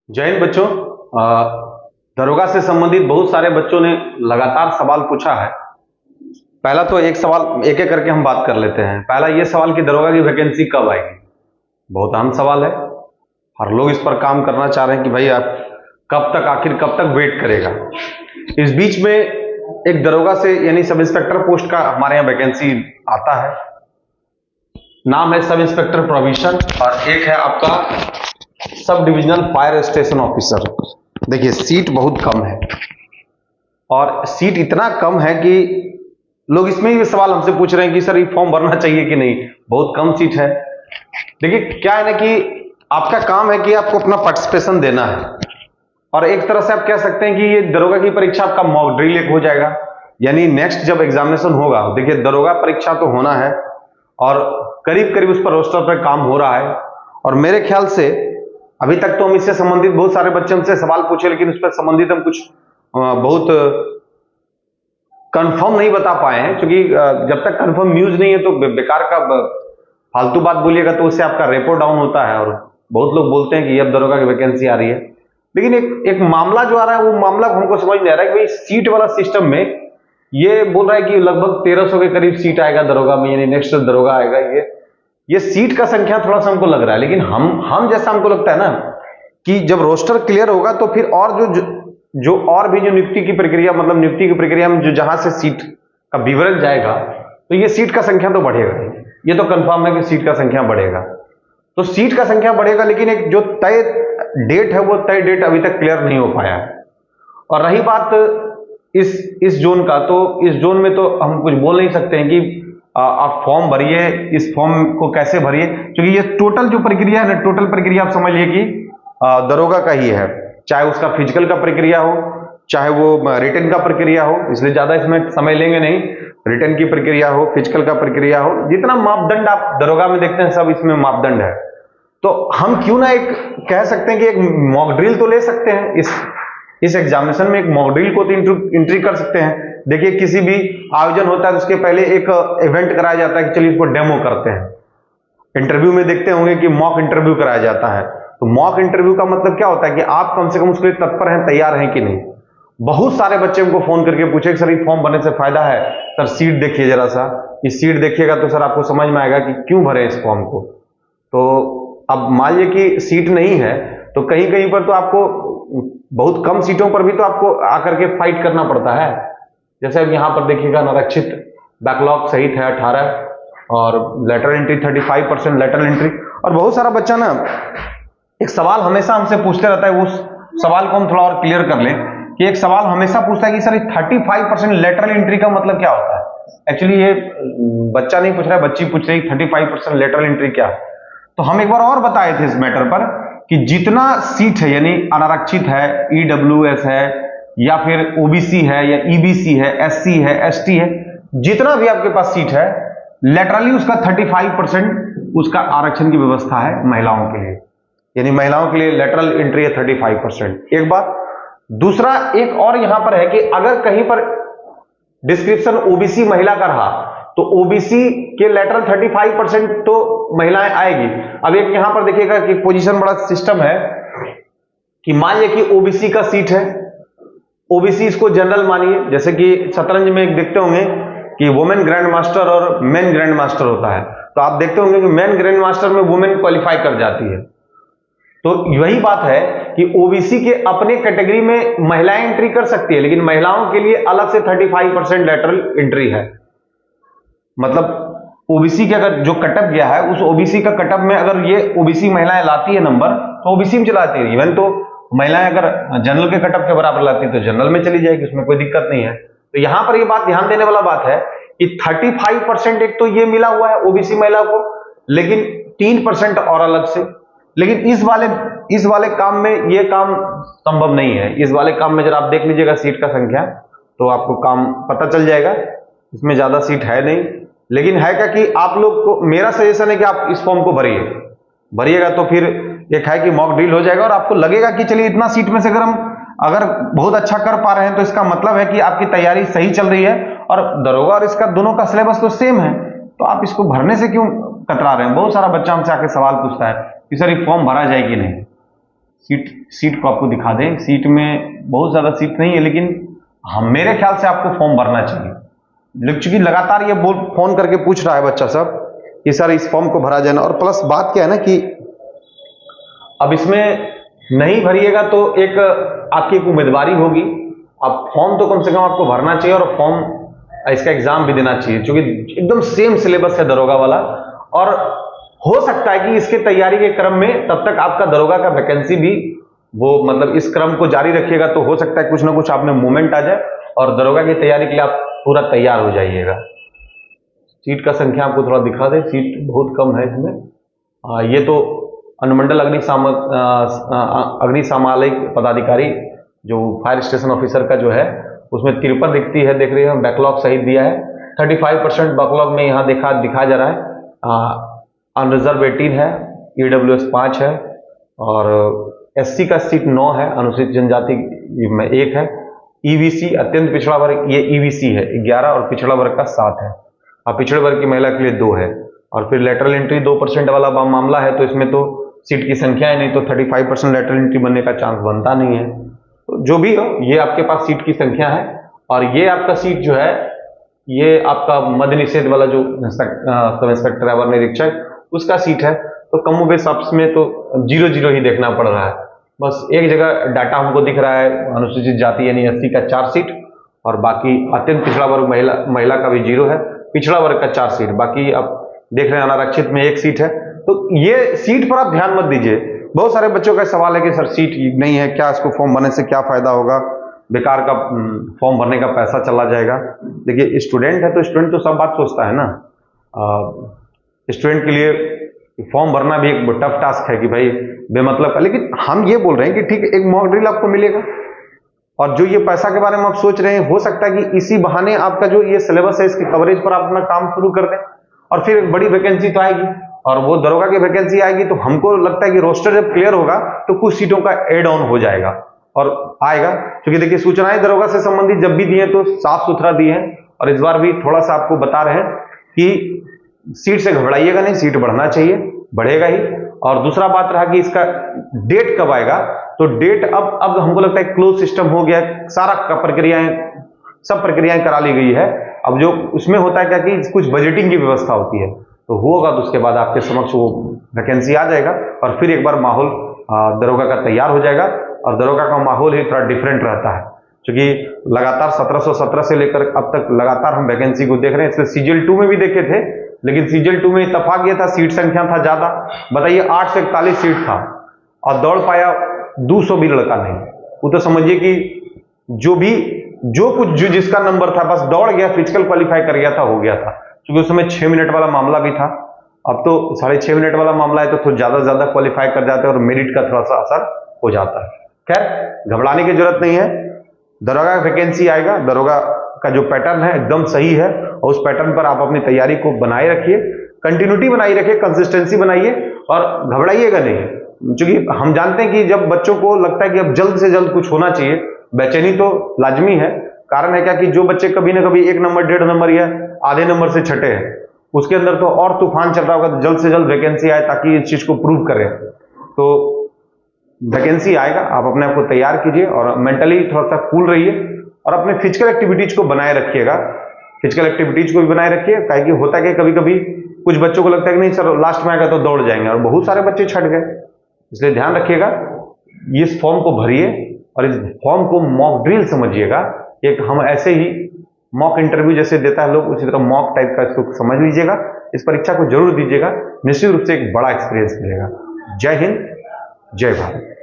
जय हिंद बच्चों। दरोगा से संबंधित बहुत सारे बच्चों ने लगातार सवाल पूछा है। पहला तो एक सवाल एक एक करके हम बात कर लेते हैं। पहला ये सवाल कि दरोगा की वैकेंसी कब आएगी। बहुत अहम सवाल है। हर लोग इस पर काम करना चाह रहे हैं कि भाई आप कब तक, आखिर कब तक वेट करेगा। इस बीच में एक दरोगा से यानी सब इंस्पेक्टर पोस्ट का हमारे यहाँ वैकेंसी आता है। नाम है सब इंस्पेक्टर प्रोविजन और एक है आपका sub divisional fire station officer. देखिए सीट बहुत कम है और सीट इतना कम है कि लोग इसमें भी सवाल हमसे पूछ रहे हैं कि सर ये फॉर्म भरना चाहिए कि नहीं, बहुत कम सीट है। देखिए क्या है ना कि आपका काम है कि आपको अपना पार्टिसिपेशन देना है और एक तरह से आप कह सकते हैं कि ये दरोगा की परीक्षा आपका मॉक ड्रिल एक हो जाएगा। यानी नेक्स्ट जब एग्जामिनेशन होगा, देखिए दरोगा परीक्षा तो होना है और करीब करीब उस पर रोस्टर पर काम हो रहा है। और मेरे ख्याल से अभी तक तो हम इससे संबंधित बहुत सारे बच्चे हमसे सवाल पूछे, लेकिन उस पर संबंधित हम कुछ बहुत कंफर्म नहीं बता पाए हैं, क्योंकि जब तक कंफर्म न्यूज नहीं है तो बेकार का फालतू बात बोलिएगा तो उससे आपका रेपो डाउन होता है। और बहुत लोग बोलते हैं कि अब दरोगा की वैकेंसी आ रही है, लेकिन एक मामला जो आ रहा है वो मामला हमको समझ नहीं आ रहा है कि भाई सीट वाला सिस्टम में ये बोल रहा है कि लगभग 1300 के करीब सीट आएगा दरोगा में, यानी नेक्स्ट दरोगा आएगा। ये सीट का संख्या थोड़ा सा हमको लग रहा है, लेकिन हम जैसा हमको लगता है ना कि जब रोस्टर क्लियर होगा तो फिर और जो और भी जो नियुक्ति की प्रक्रिया, मतलब नियुक्ति की प्रक्रिया में जो जहां से सीट का विवरण जाएगा तो ये सीट का संख्या तो बढ़ेगा। ये तो कंफर्म है कि सीट का संख्या बढ़ेगा, तो सीट का संख्या बढ़ेगा, लेकिन एक जो तय डेट है वो तय डेट अभी तक क्लियर नहीं हो पाया है। और रही बात इस जोन का, तो इस जोन में तो हम कुछ बोल नहीं सकते हैं कि आप फॉर्म भरिए, इस फॉर्म को कैसे भरिए, क्योंकि ये टोटल जो प्रक्रिया है ना, टोटल प्रक्रिया आप समझिए कि दरोगा का ही है। चाहे उसका फिजिकल का प्रक्रिया हो, चाहे वो रिटन का प्रक्रिया हो, इसलिए ज्यादा इसमें समय लेंगे नहीं। रिटन की प्रक्रिया हो, फिजिकल का प्रक्रिया हो, जितना मापदंड आप दरोगा में देखते हैं सब इसमें मापदंड है। तो हम क्यों ना एक कह सकते हैं कि एक मॉक ड्रिल तो ले सकते हैं। इस एग्जामिनेशन में एक मॉक ड्रिल को तो एंट्री कर सकते हैं। देखिए किसी भी आयोजन होता है तो उसके पहले एक इवेंट कराया जाता है कि चलिए इसको डेमो करते हैं। इंटरव्यू में देखते होंगे कि मॉक इंटरव्यू कराया जाता है। तो मॉक इंटरव्यू का मतलब क्या होता है कि आप कम से कम उसके लिए तत्पर हैं, तैयार हैं कि नहीं। बहुत सारे बच्चे हमको फोन करके पूछे कि सर ये फॉर्म भरने से फायदा है, सर सीट देखिए जरा सा, ये सीट देखिएगा तो सर आपको समझ में आएगा कि क्यों भरे इस फॉर्म को। तो अब मान लीजिए कि सीट नहीं है तो कहीं कहीं पर तो आपको बहुत कम सीटों पर भी तो आपको आकर के फाइट करना पड़ता है। जैसे अब यहां पर देखिएगा नारक्षित बैकलॉग सहित है 18 और लेटरल एंट्री 35% लेटरल एंट्री। और बहुत सारा बच्चा ना एक सवाल हमेशा हमसे पूछते रहता है, उस सवाल को हम थोड़ा और क्लियर कर लें कि एक सवाल हमेशा पूछता है कि सर 35% लेटरल एंट्री का मतलब क्या होता है। एक्चुअली ये बच्चा नहीं पूछ रहा है, बच्ची पूछ रही 35% लेटरल एंट्री क्या है। तो हम एक बार और बताए थे इस मैटर पर कि जितना सीट है, यानी अनारक्षित है, ईडब्ल्यूएस है, या फिर ओबीसी है, या ईबीसी है, एससी है, एसटी है, जितना भी आपके पास सीट है लेटरली उसका 35% उसका आरक्षण की व्यवस्था है महिलाओं के लिए। यानी महिलाओं के लिए लेटरल एंट्री है 35%। एक बात। दूसरा एक और यहां पर है कि अगर कहीं पर डिस्क्रिप्शन ओबीसी महिला का रहा तो ओबीसी के लेटरल 35% तो महिलाएं आएगी। अब एक यहां पर देखिएगा कि पोजीशन बड़ा सिस्टम है कि मान लीजिए कि ओबीसी का सीट है, ओबीसी इसको जनरल मानिए। जैसे कि शतरंज में एक देखते होंगे कि वुमेन ग्रैंड मास्टर और मेन ग्रैंड मास्टर होता है, तो आप देखते होंगे कि मेन ग्रैंड मास्टर में वुमेन क्वालिफाई कर जाती है। तो वही बात है कि ओबीसी के अपने कैटेगरी में महिलाएं एंट्री कर सकती है, लेकिन महिलाओं के लिए अलग से 35% लेटरल एंट्री है। मतलब ओबीसी के अगर जो कटअप गया है उस ओबीसी का कटअप में अगर ये ओबीसी महिलाएं लाती है नंबर तो ओबीसी में चलाती है। इवन तो महिलाएं अगर जनरल के कटअप के बराबर लाती है तो जनरल में चली जाएगी, उसमें कोई दिक्कत नहीं है। तो यहां पर ये बात ध्यान देने वाला बात है कि 35% एक तो ये मिला हुआ है ओबीसी महिला को, लेकिन 3% और अलग से। लेकिन इस वाले काम में ये काम संभव नहीं है। इस वाले काम में जरा आप देख लीजिएगा सीट का संख्या तो आपको काम पता चल जाएगा। इसमें ज्यादा सीट है नहीं, लेकिन है क्या कि आप लोग को मेरा सजेशन है कि आप इस फॉर्म को भरिएगा तो फिर एक है कि मॉक ड्रिल हो जाएगा और आपको लगेगा कि चलिए इतना सीट में से अगर बहुत अच्छा कर पा रहे हैं तो इसका मतलब है कि आपकी तैयारी सही चल रही है और दरोगा और इसका दोनों का सिलेबस तो सेम है, तो आप इसको भरने से क्यों कतरा रहे हैं। बहुत सारा बच्चा हमसे आके सवाल पूछता है कि सर ये फॉर्म भरा जाए कि नहीं। सीट को आपको दिखा दें। सीट में बहुत ज़्यादा सीट नहीं है, लेकिन हम मेरे ख्याल से आपको फॉर्म भरना चाहिए। चूंकि लगातार ये फोन करके पूछ रहा है बच्चा सब कि सर इस फॉर्म को भरा जाए ना, और प्लस बात क्या है ना कि अब इसमें नहीं भरिएगा तो एक आपकी एक उम्मीदवारी होगी। अब फॉर्म तो कम से कम आपको भरना चाहिए और फॉर्म इसका एग्जाम भी देना चाहिए, क्योंकि एकदम सेम सिलेबस है दरोगा वाला। और हो सकता है कि इसके तैयारी के क्रम में तब तक आपका दरोगा का वैकेंसी भी वो मतलब इस क्रम को जारी रखिएगा तो हो सकता है कुछ ना कुछ आप में मूवमेंट आ जाए और दरोगा की तैयारी के लिए आप पूरा तैयार हो जाइएगा। सीट का संख्या आपको थोड़ा दिखा दे, सीट बहुत कम है इसमें। ये तो अनुमंडल अग्निशमन पदाधिकारी जो फायर स्टेशन ऑफिसर का जो है उसमें 53 दिखती है, देख रहे हैं, बैकलॉग सहित दिया है। 35% बैकलॉग में यहाँ दिखाया जा रहा है। अनरिजर्व 18 है, EWS 5 है और SC का सीट 9 है, अनुसूचित जनजाति में 1 है। EBC अत्यंत पिछड़ा वर्ग, ये EBC है 11 और पिछड़ा वर्ग का 7 है। और पिछड़े वर्ग की महिला के लिए 2 है। और फिर लेटरल एंट्री 2% वाला मामला है, तो इसमें तो सीट की संख्या है नहीं, तो 35% लेटरल एंट्री बनने का चांस बनता नहीं है। तो जो भी हो, ये आपके पास सीट की संख्या है। और ये आपका सीट जो है ये आपका मद्य निषेध वाला जो सब इंस्पेक्टर अवर निरीक्षक उसका सीट है। तो कमोबेश आपस में तो 0-0 ही देखना पड़ रहा है। बस एक जगह डाटा हमको दिख रहा है, अनुसूचित जाति यानी SC का 4 सीट और बाकी अत्यंत पिछड़ा वर्ग महिला का भी 0 है, पिछड़ा वर्ग का 4 सीट, बाकी आप देख रहे हैं अनारक्षित में 1 सीट है। तो ये सीट पर आप ध्यान मत दीजिए। बहुत सारे बच्चों का सवाल है कि सर सीट नहीं है, क्या इसको फॉर्म भरने से क्या फायदा होगा, बेकार का फॉर्म भरने का पैसा चला जाएगा। देखिए स्टूडेंट है तो स्टूडेंट तो सब बात सोचता है ना। स्टूडेंट के लिए फॉर्म भरना भी एक टफ टास्क है कि भाई बेमतलब का, लेकिन हम ये बोल रहे हैं कि ठीक एक मॉक ड्रिल आपको मिलेगा। और जो ये पैसा के बारे में आप सोच रहे हैं, हो सकता है कि इसी बहाने आपका जो ये सिलेबस है इसकी कवरेज पर आप अपना काम शुरू कर दें और फिर एक बड़ी वैकेंसी तो आएगी और वो दरोगा की वैकेंसी आएगी। तो हमको लगता है कि रोस्टर जब क्लियर होगा तो कुछ सीटों का एड ऑन हो जाएगा और आएगा। क्योंकि देखिए सूचनाएं दरोगा से संबंधित जब भी दिए तो साफ सुथरा दिए हैं और इस बार भी थोड़ा सा आपको बता रहे हैं कि सीट से घबराइएगा नहीं, सीट बढ़ना चाहिए, बढ़ेगा ही। और दूसरा बात रहा कि इसका डेट कब आएगा, तो डेट अब हमको लगता है क्लोज सिस्टम हो गया, सारा सब प्रक्रियाएं करा ली गई है। अब जो उसमें होता है क्या कि कुछ बजटिंग की व्यवस्था होती है, तो होगा तो उसके बाद आपके समक्ष वो वैकेंसी आ जाएगा और फिर एक बार माहौल दरोगा का तैयार हो जाएगा। और दरोगा का माहौल ही थोड़ा डिफरेंट रहता है, क्योंकि लगातार 1717 से लेकर अब तक लगातार हम वैकेंसी को देख रहे हैं। इसलिए सीजीएल 2 में भी देखे थे, लेकिन सीजीएल 2 में इत्तेफाक ये था, सीट संख्या था ज्यादा। बताइए 8 से 41 सीट था और दौड़ पाया 200 भी लड़का नहीं। वो तो समझिए कि जो जिसका नंबर था बस दौड़ गया, फिजिकल क्वालिफाई कर गया था, हो गया था। क्योंकि उस समय 6 मिनट वाला मामला भी था, अब तो 6.5 मिनट वाला मामला है, तो थोड़ा ज्यादा क्वालिफाई कर जाते हैं और मेरिट का थोड़ा सा असर हो जाता है। खैर घबराने की जरूरत नहीं है, दरोगा वैकेंसी आएगा। दरोगा का जो पैटर्न है एकदम सही है और उस पैटर्न पर आप अपनी तैयारी को बनाए रखिए, कंटिन्यूटी बनाई रखिए, कंसिस्टेंसी बनाइए और घबराइएगा नहीं। क्योंकि हम जानते हैं कि जब बच्चों को लगता है कि अब जल्द से जल्द कुछ होना चाहिए, बेचैनी तो लाजमी है। कारण है क्या कि जो बच्चे कभी ना कभी 1 नंबर 1.5 नंबर या आधे नंबर से छठे हैं, उसके अंदर तो और तूफान चल रहा होगा, तो जल्द से जल्द वैकेंसी आए ताकि इस चीज को प्रूव करें। तो वैकेंसी आएगा, आप अपने आप को तैयार कीजिए और मेंटली थोड़ा सा कूल रहिए और अपने फिजिकल एक्टिविटीज को बनाए रखिएगा। फिजिकल एक्टिविटीज को भी बनाए रखिए, काहे कि होता है कि कभी कभी कुछ बच्चों को लगता है कि नहीं सर लास्ट में आएगा तो दौड़ जाएंगे, और बहुत सारे बच्चे छट गए। इसलिए ध्यान रखिएगा, इस फॉर्म को भरिए और इस फॉर्म को मॉक ड्रिल समझिएगा। एक हम ऐसे ही मॉक इंटरव्यू जैसे देता है लोग, उसी तरह मॉक टाइप का इसको समझ लीजिएगा। इस परीक्षा को जरूर दीजिएगा, निश्चित रूप से एक बड़ा एक्सपीरियंस मिलेगा। जय हिंद, जय भारत।